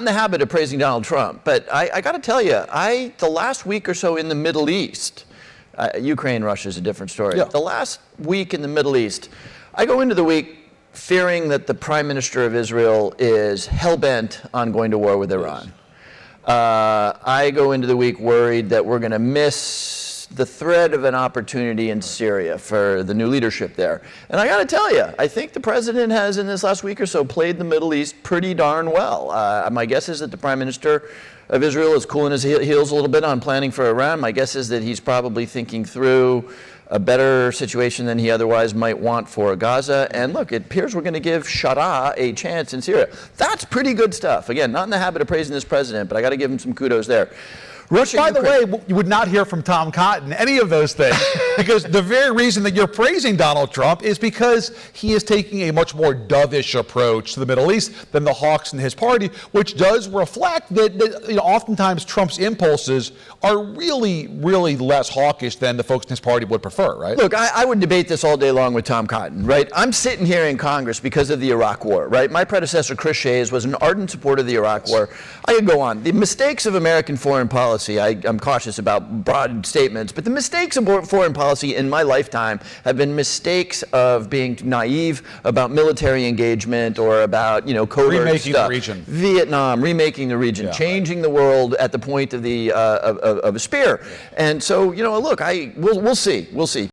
not in the habit of praising Donald Trump, but I got to tell you, the last week or so in the Middle East, Ukraine, Russia is a different story. Yeah. The last week in the Middle East, I go into the week fearing that the Prime Minister of Israel is hell-bent on going to war with Iran. I go into the week worried that we're going to miss the thread of an opportunity in Syria for the new leadership there. And I got to tell you, I think the president has, in this last week or so, played the Middle East pretty darn well. My guess is that the Prime Minister of Israel is cooling his heels a little bit on planning for Iran. My guess is that he's probably thinking through a better situation than he otherwise might want for Gaza. And look, it appears we're going to give Shara a chance in Syria. That's pretty good stuff. Again, not in the habit of praising this president, but I got to give him some kudos there. Russia, by the way, you would not hear from Tom Cotton any of those things, because the very reason that you're praising Donald Trump is because he is taking a much more dovish approach to the Middle East than the hawks in his party, which does reflect that oftentimes Trump's impulses are really, really less hawkish than the folks in his party would prefer, right? Look, I would debate this all day long with Tom Cotton, right? I'm sitting here in Congress because of the Iraq War, right? My predecessor, Chris Shays, was an ardent supporter of the Iraq War. I could go on. The mistakes of American foreign policy, I'm cautious about broad statements, but the mistakes of foreign policy in my lifetime have been mistakes of being naive about military engagement or about, covert remaking stuff. the region. Vietnam, remaking the region, changing the world at the point of the of a spear. And so, look, we'll see. We'll see.